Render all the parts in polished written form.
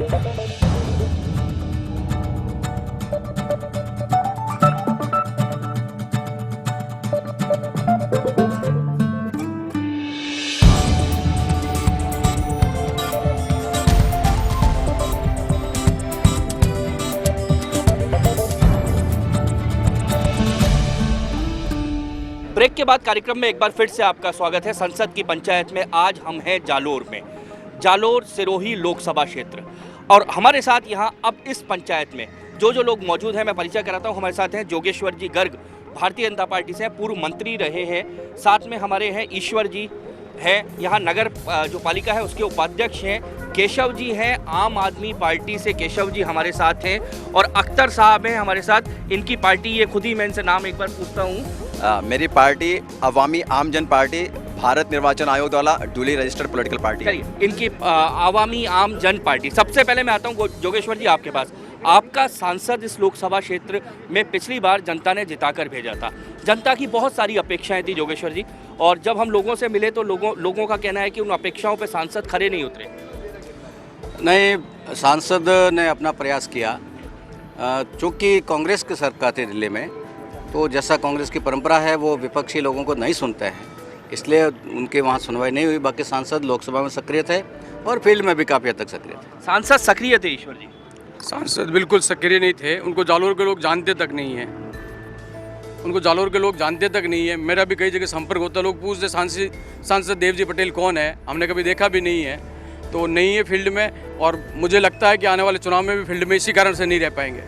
Break के बाद कार्यक्रम में एक बार फिर से आपका स्वागत है। संसद की पंचायत में आज हम हैं जालोर में, जालोर सिरोही लोकसभा क्षेत्र। और हमारे साथ यहाँ अब इस पंचायत में जो लोग मौजूद हैं मैं परिचय कराता हूँ। हमारे साथ हैं जोगेश्वर जी गर्ग, भारतीय जनता पार्टी से पूर्व मंत्री रहे हैं। साथ में हमारे हैं ईश्वर जी हैं, यहाँ नगर जो पालिका है उसके उपाध्यक्ष हैं। केशव जी हैं, आम आदमी पार्टी से केशव जी हमारे साथ हैं। और अख्तर साहब हैं हमारे साथ, इनकी पार्टी ये खुद ही, मैं इनसे नाम एक बार पूछता हूँ। मेरी पार्टी अवामी आम जन पार्टी, भारत निर्वाचन आयोग द्वारा ड्यूली रजिस्टर्ड पॉलिटिकल पार्टी है। इनकी अवामी आम जन पार्टी। सबसे पहले मैं आता हूँ जोगेश्वर जी आपके पास। आपका सांसद इस लोकसभा क्षेत्र में पिछली बार जनता ने जिताकर भेजा था। जनता की बहुत सारी अपेक्षाएं थी जोगेश्वर जी, और जब हम लोगों से मिले तो लोगों का कहना है कि उन अपेक्षाओं पर सांसद खरे नहीं उतरे। नहीं, सांसद ने अपना प्रयास किया। चूँकि कांग्रेस की सरकार थी दिल्ली में, तो जैसा कांग्रेस की परंपरा है वो विपक्षी लोगों को नहीं सुनते हैं, इसलिए उनके वहाँ सुनवाई नहीं हुई। बाकी सांसद लोकसभा में सक्रिय थे और फील्ड में भी काफ़ी हद तक सक्रिय थे। सांसद सक्रिय थे ईश्वर जी? सांसद बिल्कुल सक्रिय नहीं थे, उनको जालोर के लोग जानते तक नहीं हैं। उनको जालोर के लोग जानते तक नहीं है। मेरा भी कई जगह संपर्क होता, लोग पूछते सांसद देवजी पटेल कौन है, हमने कभी देखा भी नहीं है, तो नहीं है फील्ड में। और मुझे लगता है कि आने वाले चुनाव में भी फील्ड में इसी कारण से नहीं रह पाएंगे।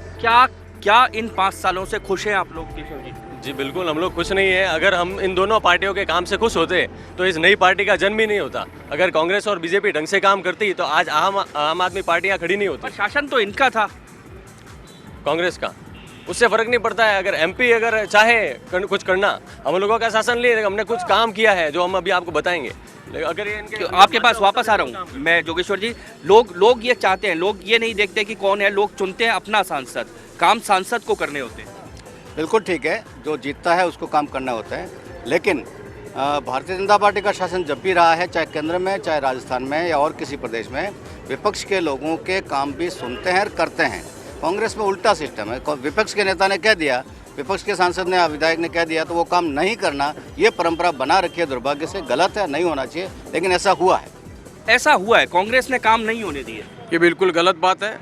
क्या इन 5 सालों से खुश हैं आप लोग केशव जी? जी बिल्कुल, हम लोग खुश नहीं है। अगर हम इन दोनों पार्टियों के काम से खुश होते तो इस नई पार्टी का जन्म ही नहीं होता। अगर कांग्रेस और बीजेपी ढंग से काम करती तो आज आम आदमी पार्टियां खड़ी नहीं होती। पर शासन तो इनका था, कांग्रेस का, उससे फर्क नहीं पड़ता है। अगर एमपी अगर चाहे कुछ करना, हम लोगों का शासन लिए, हमने कुछ काम किया है जो हम अभी आपको बताएंगे। अगर ये इनके आपके पास वापस आ रहा हूँ मैं जोगेश्वर जी। लोग ये चाहते हैं, लोग ये नहीं देखते कि कौन है, लोग चुनते हैं अपना सांसद। काम सांसद को करने होते हैं। बिल्कुल ठीक है, जो जीतता है उसको काम करना होता है। लेकिन भारतीय जनता पार्टी का शासन जब भी रहा है, चाहे केंद्र में, चाहे राजस्थान में या और किसी प्रदेश में, विपक्ष के लोगों के काम भी सुनते हैं और करते हैं। कांग्रेस में उल्टा सिस्टम है। विपक्ष के नेता ने कह दिया, विपक्ष के सांसद ने, विधायक ने कह दिया तो वो काम नहीं करना, ये परंपरा बना रखी है। दुर्भाग्य से गलत है, नहीं होना चाहिए, लेकिन ऐसा हुआ है। ऐसा हुआ है, कांग्रेस ने काम नहीं होने दिए। ये बिल्कुल गलत बात है।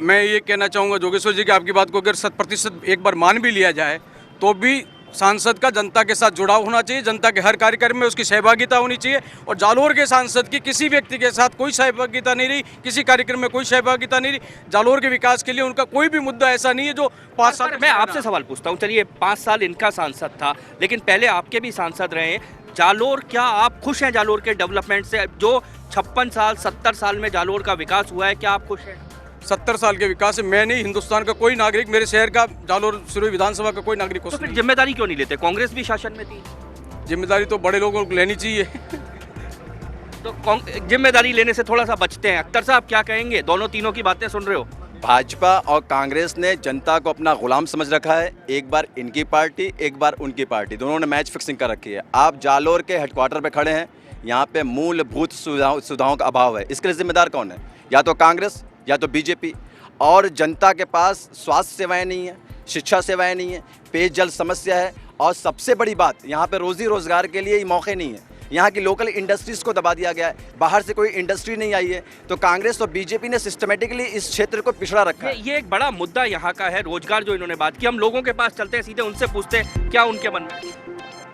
मैं ये कहना चाहूँगा जोगेश्वर जी कि आपकी बात को अगर 100% एक बार मान भी लिया जाए तो भी सांसद का जनता के साथ जुड़ाव होना चाहिए, जनता के हर कार्यक्रम में उसकी सहभागिता होनी चाहिए। और जालोर के सांसद की किसी व्यक्ति के साथ कोई सहभागिता नहीं रही, किसी कार्यक्रम में कोई सहभागिता नहीं रही। जालोर के विकास के लिए उनका कोई भी मुद्दा ऐसा नहीं है जो 5 साल। मैं आपसे सवाल पूछता हूँ, चलिए 5 साल इनका सांसद था, लेकिन पहले आपके भी सांसद रहे जालोर। क्या आप खुश हैं जालोर के डेवलपमेंट से? जो 56 साल 70 साल में जालोर का विकास हुआ है, क्या आप खुश हैं? 70 साल के विकास से मैं नहीं, हिंदुस्तान का कोई नागरिक, मेरे शहर का, जालोर सिरोही विधानसभा का कोई नागरिक। तो फिर जिम्मेदारी क्यों नहीं लेते? कांग्रेस भी शासन में थी। जिम्मेदारी तो बड़े लोगों को लेनी चाहिए। तो जिम्मेदारी लेने से थोड़ा सा बचते हैं। अख्तर साहब क्या कहेंगे? तीनों की बातें सुन रहे हो। भाजपा और कांग्रेस ने जनता को अपना गुलाम समझ रखा है। एक बार इनकी पार्टी, एक बार उनकी पार्टी, दोनों ने मैच फिक्सिंग कर रखी है। आप जालोर के हेडक्वार्टर पे खड़े हैं, यहाँ पे मूलभूत सुविधाओं का अभाव है। इसके लिए जिम्मेदार कौन है? या तो कांग्रेस या तो बीजेपी। और जनता के पास स्वास्थ्य सेवाएं नहीं है, शिक्षा सेवाएं नहीं है, पेयजल समस्या है, और सबसे बड़ी बात, यहाँ पे रोजी रोजगार के लिए मौके नहीं है। यहाँ की लोकल इंडस्ट्रीज़ को दबा दिया गया है, बाहर से कोई इंडस्ट्री नहीं आई है। तो कांग्रेस और बीजेपी ने सिस्टमेटिकली इस क्षेत्र को पिछड़ा रखा है। ये एक बड़ा मुद्दा यहाँ का है, रोजगार जो इन्होंने बात की। हम लोगों के पास चलते हैं, सीधे उनसे पूछते हैं क्या उनके मन में।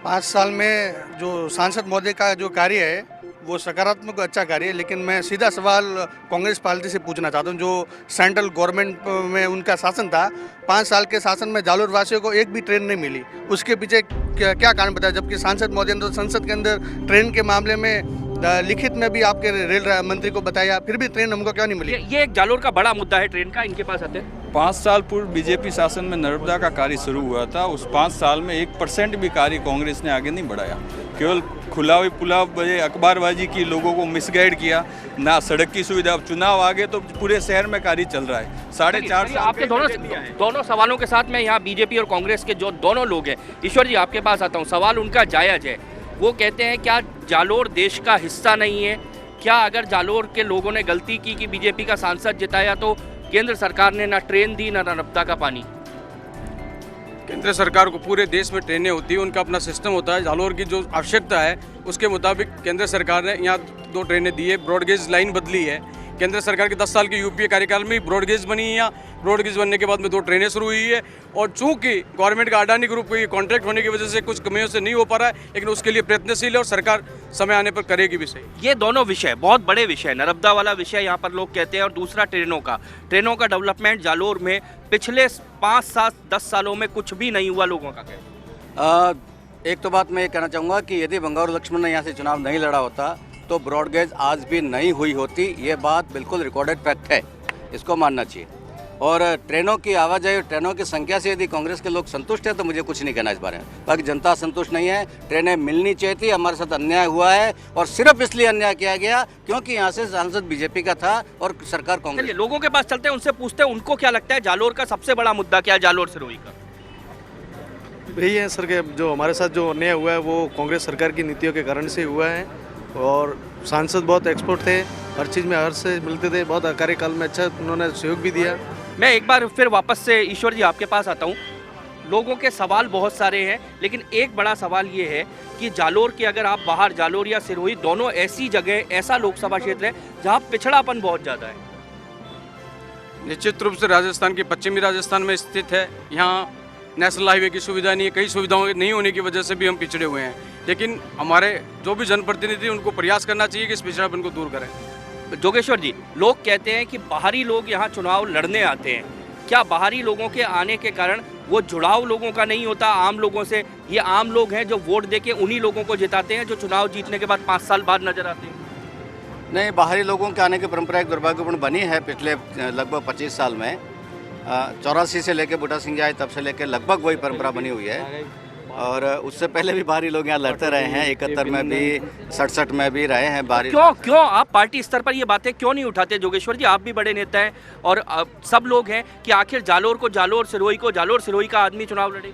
5 साल में जो सांसद महोदय का जो कार्य है वो सकारात्मक अच्छा कार्य है, लेकिन मैं सीधा सवाल कांग्रेस पार्टी से पूछना चाहता हूँ। जो सेंट्रल गवर्नमेंट में उनका शासन था, 5 साल के शासन में जालोर वासियों को एक भी ट्रेन नहीं मिली। उसके पीछे क्या कारण बताया? जबकि सांसद महोदय ने तो संसद के अंदर ट्रेन के मामले में लिखित में भी आपके रेल मंत्री को बताया, फिर भी ट्रेन हमको क्यों नहीं मिली? ये एक जालोर का बड़ा मुद्दा है ट्रेन का। इनके पास आते हैं। 5 साल पूर्व बीजेपी शासन में नर्मदा का कार्य शुरू हुआ था। उस 5 साल में 1% भी कार्य कांग्रेस ने आगे नहीं बढ़ाया। केवल खुलावी पुलाव अखबारबाजी की, लोगों को मिसगाइड किया, ना सड़क की सुविधा। अब चुनाव आगे तो पूरे शहर में कार्य चल रहा है। 4.5 साल आपके दोनों सवालों के साथ मैं यहाँ बीजेपी और कांग्रेस के जो दोनों लोग हैं, ईश्वर जी आपके पास आता हूँ। सवाल उनका जायज़ है। वो कहते हैं क्या जालोर देश का हिस्सा नहीं है? क्या अगर जालोर के लोगों ने गलती की कि बीजेपी का सांसद जिताया तो केंद्र सरकार ने ना ट्रेन दी ना नर्मदा का पानी? केंद्र सरकार को पूरे देश में ट्रेनें होती है, उनका अपना सिस्टम होता है। जालोर की जो आवश्यकता है उसके मुताबिक केंद्र सरकार ने यहाँ 2 ट्रेनें दी है, ब्रॉडगेज लाइन बदली है। केंद्र सरकार के 10 साल के यूपीए कार्यकाल में ब्रॉडगेज बनी है, यहाँ ब्रॉडगेज बनने के बाद में 2 ट्रेनें शुरू हुई है। और चूंकि गवर्नमेंट का अडानी ग्रुप को ये कॉन्ट्रैक्ट होने की वजह से कुछ कमियों से नहीं हो पा रहा है, लेकिन उसके लिए प्रयत्नशील है और सरकार समय आने पर करेगी भी सही। ये दोनों विषय बहुत बड़े विषय, नर्मदा वाला विषय यहाँ पर लोग कहते हैं और दूसरा ट्रेनों का डेवलपमेंट जालोर में पिछले 5-7-10 सालों में कुछ भी नहीं हुआ, लोगों का कहना। एक तो बात मैं ये कहना चाहूँगा कि यदि बंगारू लक्ष्मण ने यहाँ से चुनाव नहीं लड़ा होता तो ब्रॉडगेज आज भी नहीं हुई होती। ये बात बिल्कुल रिकॉर्डेड फैक्ट है, इसको मानना चाहिए। और ट्रेनों की आवाजाही और ट्रेनों की संख्या से यदि कांग्रेस के लोग संतुष्ट हैं तो मुझे कुछ नहीं कहना इस बारे में। बाकी जनता संतुष्ट नहीं है, ट्रेनें मिलनी चाहिए थी। हमारे साथ अन्याय हुआ है और सिर्फ इसलिए अन्याय किया गया क्योंकि यहाँ से सांसद बीजेपी का था और सरकार कांग्रेस। चलिए लोगों के पास चलते हैं, उनसे पूछते हैं उनको क्या लगता है जालोर का सबसे बड़ा मुद्दा क्या है, जालोर सिरोही का? यही है सर के जो हमारे साथ जो अन्याय हुआ है वो कांग्रेस सरकार की नीतियों के कारण से हुआ है। और सांसद बहुत एक्सपर्ट थे, हर चीज़ में हर से मिलते थे, बहुत कार्यकाल में अच्छा उन्होंने सहयोग भी दिया। मैं एक बार फिर वापस से ईश्वर जी आपके पास आता हूँ। लोगों के सवाल बहुत सारे हैं, लेकिन एक बड़ा सवाल ये है कि जालोर के अगर आप बाहर जालोर या सिरोही दोनों ऐसी जगह, ऐसा लोकसभा क्षेत्र है जहाँ पिछड़ापन बहुत ज़्यादा है। निश्चित रूप से राजस्थान के पश्चिमी राजस्थान में स्थित है, यहाँ नेशनल हाईवे की सुविधा नहीं है, कई सुविधाओं नहीं होने की वजह से भी हम पिछड़े हुए हैं। लेकिन हमारे जो भी जनप्रतिनिधि उनको प्रयास करना चाहिए कि इस पिछड़ापन को दूर करें। जोगेश्वर जी, लोग कहते हैं कि बाहरी लोग यहाँ चुनाव लड़ने आते हैं, क्या बाहरी लोगों के आने के कारण वो जुड़ाव लोगों का नहीं होता आम लोगों से? ये आम लोग हैं जो वोट देके उन्हीं लोगों को जिताते हैं जो चुनाव जीतने के बाद 5 साल बाद नजर आते हैं। नहीं, बाहरी लोगों के आने की परंपरा एक दुर्भाग्यपूर्ण बनी है पिछले लगभग 25 साल में। 84 से लेकर बूटा सिंह आए तब से लेकर लगभग वही परंपरा बनी हुई है। और उससे पहले भी बाहरी लोग यहाँ लड़ते रहे हैं, 71 में भी, 67 में भी रहे हैं बाहरी। क्यों आप पार्टी स्तर पर ये बातें क्यों नहीं उठाते जोगेश्वर जी? आप भी बड़े नेता हैं और सब लोग हैं कि आखिर जालोर सिरोही का आदमी चुनाव लड़े।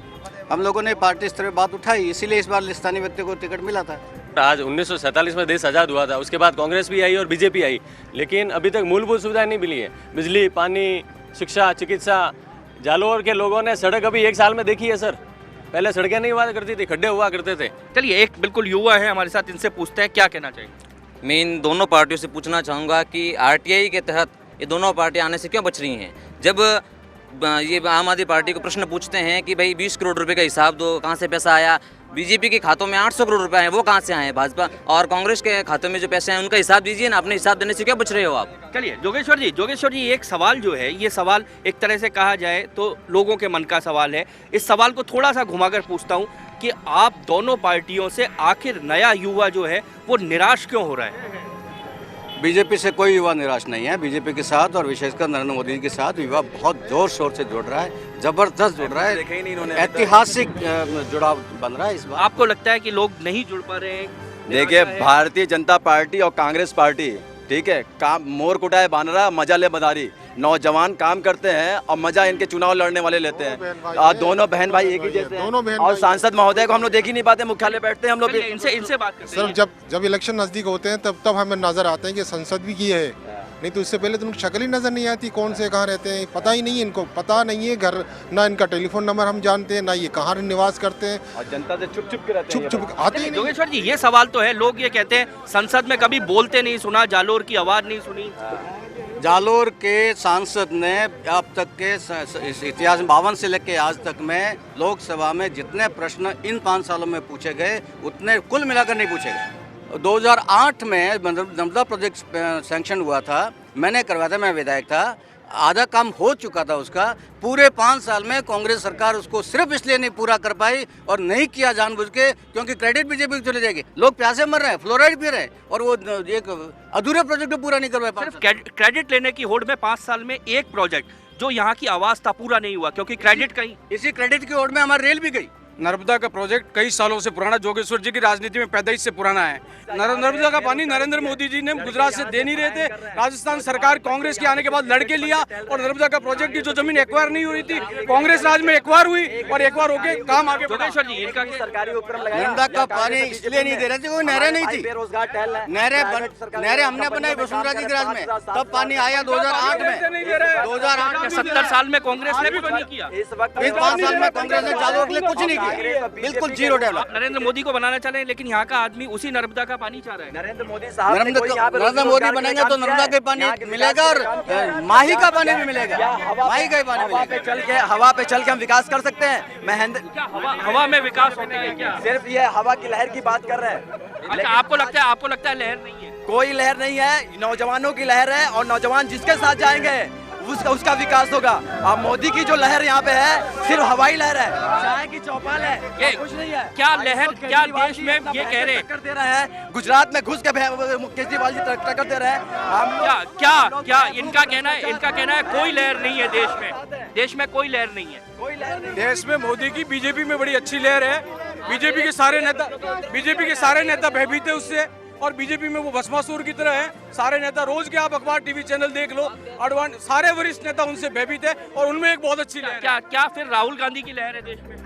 हम लोगों ने पार्टी स्तर पर बात उठाई, इसीलिए इस बार स्थानीय व्यक्ति को टिकट मिला था। आज 1947 में देश आज़ाद हुआ था, उसके बाद कांग्रेस भी आई और बीजेपी आई, लेकिन अभी तक मूलभूत सुविधाएं नहीं मिली है। बिजली, पानी, शिक्षा, चिकित्सा। जालोर के लोगों ने सड़क अभी 1 साल में देखी है सर, पहले सड़कें नहीं हुआ करती थी, खड्डे हुआ करते थे। चलिए एक बिल्कुल युवा है हमारे साथ, इनसे पूछते हैं क्या कहना चाहिए। मैं इन दोनों पार्टियों से पूछना चाहूँगा कि आरटीआई के तहत ये दोनों पार्टियां आने से क्यों बच रही हैं? जब ये आम आदमी पार्टी को प्रश्न पूछते हैं कि भाई 20 करोड़ रुपए का हिसाब दो, कहाँ से पैसा आया? बीजेपी के खातों में 800 करोड़ रुपए हैं, वो कहाँ से आए हैं? भाजपा और कांग्रेस के खातों में जो पैसे हैं उनका हिसाब दीजिए ना, अपने हिसाब देने से क्यों बच रहे हो आप? चलिए जोगेश्वर जी एक सवाल जो है, ये सवाल एक तरह से कहा जाए तो लोगों के मन का सवाल है। इस सवाल को थोड़ा सा घुमाकर पूछता हूँ कि आप दोनों पार्टियों से आखिर नया युवा जो है वो निराश क्यों हो रहा है? बीजेपी से कोई युवा निराश नहीं है। बीजेपी के साथ और विशेषकर नरेंद्र मोदी के साथ युवा बहुत जोर शोर से जुड़ रहा है, जबरदस्त जुड़ रहा है, ऐतिहासिक जुड़ाव बन रहा है इस बार। आपको लगता है कि लोग नहीं जुड़ पा रहे हैं? देखिए, भारतीय जनता पार्टी और कांग्रेस पार्टी, ठीक है, काम मोर कुटाए बानरा मजा ले बदारी। नौजवान काम करते हैं और मजा इनके चुनाव लड़ने वाले लेते हैं। और दोनों बहन भाई एक ही जैसे हैं। और सांसद महोदय को हम लोग देख ही नहीं पाते, मुख्यालय बैठते हैं हम लोग। इनसे बात करते हैं। सर, जब इलेक्शन नज़दीक होते हैं तब हमें नज़र आते हैं कि संसद भी की है, नहीं तो इससे पहले तो उनकी शक्ल ही नज़र नहीं आती, कौन से कहाँ रहते हैं पता ही नहीं है। इनको पता नहीं है घर, ना इनका टेलीफोन नंबर हम जानते हैं, ना ये कहाँ निवास करते हैं। और जनता से छुप छुप के रहते हैं, छुप आते ही नहीं। जोगेश्वर जी ये सवाल तो है, लोग ये कहते हैं संसद में कभी बोलते नहीं सुना, जालोर की आवाज़ नहीं सुनी। जालोर के सांसद ने अब तक के इस इतिहास में 52 से लेकर आज तक में लोकसभा में जितने प्रश्न इन 5 सालों में पूछे गए उतने कुल मिलाकर नहीं पूछे गए। 2008 में नर्मदा प्रोजेक्ट सैंक्शन हुआ था, मैंने करवाया था, मैं विधायक था, आधा काम हो चुका था उसका। पूरे 5 साल में कांग्रेस सरकार उसको सिर्फ इसलिए नहीं पूरा कर पाई और नहीं किया जानबूझ के, क्योंकि क्रेडिट बीजेपी को चले जाएगी। लोग प्यासे मर रहे हैं, फ्लोराइड पी रहे हैं और वो एक अधूरे प्रोजेक्ट को पूरा नहीं कर पाए। सिर्फ क्रेडिट लेने की होड़ में 5 साल में एक प्रोजेक्ट जो यहाँ की आवाज़ था पूरा नहीं हुआ, क्योंकि क्रेडिट कहीं इसी क्रेडिट की होड़ में हमारी रेल भी गई। नर्मदा का प्रोजेक्ट कई सालों से पुराना, जोगेश्वर जी की राजनीति में पैदाइश से पुराना है। नर्मदा का पानी नरेंद्र मोदी जी ने गुजरात से दे नहीं रहे थे, राजस्थान सरकार कांग्रेस के आने के बाद लड़के लिया और नर्मदा का प्रोजेक्ट की जो जमीन एक्वायर नहीं हो रही थी, कांग्रेस राज में एक्वायर हुई और एक्वायर होके काम आगे बढ़ा। जोगेश्वर जी, इनका सरकारी उपक्रम नर्मदा का पानी इसलिए नहीं दे रहे थे, कोई नहरें नहीं थी। नहरें हमने बनाई वसुंधरा जी के राज में, तब पानी आया 2008 में। 2008 70 साल में कांग्रेस ने भी नहीं किया। इस 5 साल में कांग्रेस ने जालोर के लिए कुछ नहीं किया, बिल्कुल जीरो डेवलप। नरेंद्र मोदी को बनाना चाह रहे हैं, लेकिन यहाँ का आदमी उसी नर्मदा का पानी चाह रहा है। नरेंद्र मोदी बनेंगे तो नर्मदा का पानी मिलेगा और माही का पानी भी मिलेगा, माही का ही पानी मिलेगा। हवा पे चल के हम विकास कर सकते हैं। महेंद्र क्या हवा में विकास होते हैं क्या? सिर्फ ये हवा की लहर की बात कर रहे हैं। अच्छा, आपको लगता है लहर नहीं है? कोई लहर नहीं है, नौजवानों की लहर है और नौजवान जिसके साथ जाएंगे उसका विकास होगा। अब मोदी की जो लहर यहाँ पे है सिर्फ हवाई लहर है, चाय की चौपाल है, ये कुछ नहीं है। क्या लहर, क्या देश में ये कह रहे हैं? टक्कर दे रहे हैं गुजरात में घुस के केजरीवाल जी टक्कर दे रहे हैं। हम क्या इनका कहना है कोई लहर नहीं है देश में कोई लहर नहीं है। देश में मोदी की बीजेपी में बड़ी अच्छी लहर है। बीजेपी के सारे नेता भयभीत है उससे, और बीजेपी में वो भस्मासुर की तरह है। सारे नेता, रोज के आप अखबार टीवी चैनल देख लो, सारे वरिष्ठ नेता उनसे भयभीत है और उनमें एक बहुत अच्छी लहर है। क्या फिर राहुल गांधी की लहर है देश में?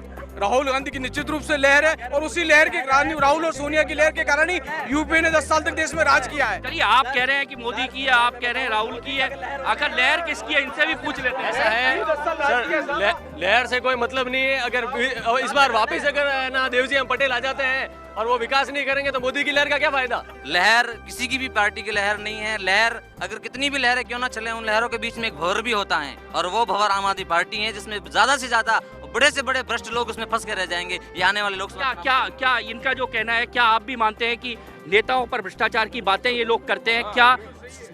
राहुल गांधी की निश्चित रूप से लहर है और उसी लहर के कारण, राहुल और सोनिया की लहर के कारण ही यूपी ने 10 साल तक देश में राज किया है। चलिए, आप कह रहे हैं कि मोदी की है, आप कह रहे हैं राहुल की है, आखिर लहर किसकी है? इनसे भी पूछ लेते हैं। ऐसा है सर, लहर से कोई मतलब नहीं है। अगर इस बार वापस अगर ना देवजी हम पटेल आ जाते हैं और वो विकास नहीं करेंगे तो मोदी की लहर का क्या फायदा? लहर किसी की भी पार्टी की लहर नहीं है। लहर अगर कितनी भी लहरें क्यों ना चले, उन लहरों के बीच में एक भंवर भी होता है और वो भंवर आम आदमी पार्टी है, जिसमें ज्यादा से ज्यादा बड़े से बड़े भ्रष्ट लोग उसमें फंस के रह जाएंगे। ये आने वाले लोकसभा क्या इनका जो कहना है, क्या आप भी मानते हैं कि नेताओं पर भ्रष्टाचार की बातें ये लोग करते हैं? क्या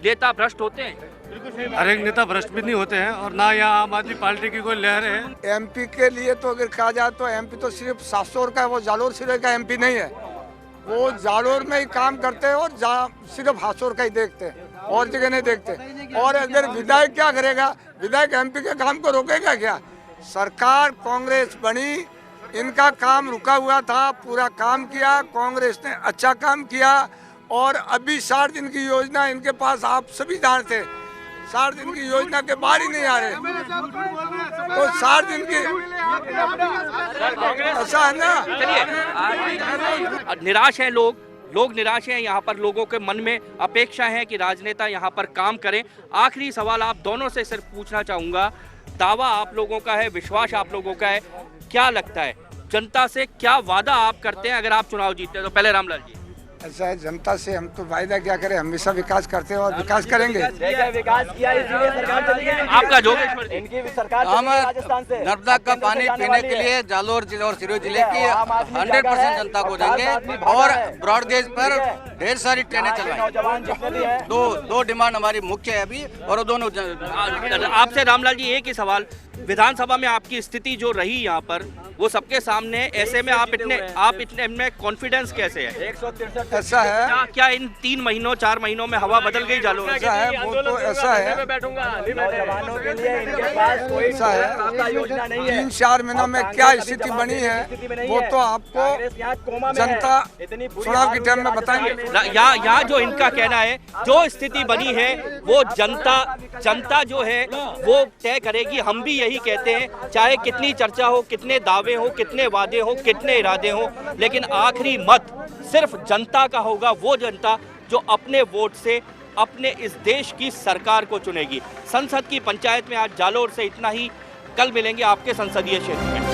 नेता भ्रष्ट होते हैं? हर एक नेता भ्रष्ट भी नहीं होते हैं और ना यहाँ आम आदमी पार्टी की कोई लहर है। एमपी के लिए तो अगर कहा जाए तो एमपी तो सिर्फ 700 का है, वो जालोर सिरे का एमपी नहीं है। वो जालोर में ही काम करते हैं और सिर्फ हासोर का ही देखते हैं, और जगह नहीं देखते। और अगर विधायक क्या करेगा? विधायक एमपी के काम को रोकेगा क्या? सरकार कांग्रेस बनी, इनका काम रुका हुआ था, पूरा काम किया, कांग्रेस ने अच्छा काम किया। और अभी 60 दिन की योजना इनके पास, आप सभी जानते हैं, 60 दिन की योजना के बाहर ही नहीं आ रहे। तो 60 दिन की ऐसा है ना। चलिए, निराश हैं लोग निराश हैं। यहाँ पर लोगों के मन में अपेक्षा है कि राजनेता यहाँ पर काम करें। आखिरी सवाल आप दोनों से सिर्फ पूछना चाहूँगा, दावा आप लोगों का है, विश्वास आप लोगों का है, क्या लगता है जनता से क्या वादा आप करते हैं अगर आप चुनाव जीतते हैं? तो पहले रामलाल जी। ऐसा है, जनता से हम तो वायदा क्या करें, हमेशा विकास करते हैं और विकास करेंगे। विकास किया इसलिए सरकार चली गई। आपका जोगेश्वर जी। इनकी भी सरकार हम राजस्थान से नर्मदा का पानी पीने के लिए जालोर जिले और सिरोही जिले की 100% जनता को देंगे और ब्रॉडगेज पर ढेर सारी ट्रेनें चलवाएंगे। दो डिमांड हमारी मुख्य है अभी, और दोनों आपसे रामलाल जी एक ही सवाल, विधानसभा में आपकी स्थिति जो रही यहाँ पर वो सबके सामने, ऐसे में आप इतने में कॉन्फिडेंस कैसे है? ऐसा है, क्या इन 3 महीनों 4 महीनों में हवा बदल गई जालोर? ऐसा है, वो तो ऐसा है, नौजवानों के लिए इनके पास कोई ऐसा है, योजना नहीं है। 3-4 महीनों में क्या स्थिति बनी है वो तो आपको जनता चुनाव के टाइम में बताएंगे। यहाँ जो इनका कहना है, जो स्थिति बनी है वो जनता जो है वो तय करेगी। हम भी यही कहते हैं, चाहे कितनी चर्चा हो, कितने दावे हो, कितने वादे हो, कितने इरादे हो, लेकिन आखिरी मत सिर्फ जनता का होगा। वो जनता जो अपने वोट से अपने इस देश की सरकार को चुनेगी। संसद की पंचायत में आज जालोर से इतना ही। कल मिलेंगे आपके संसदीय क्षेत्र में।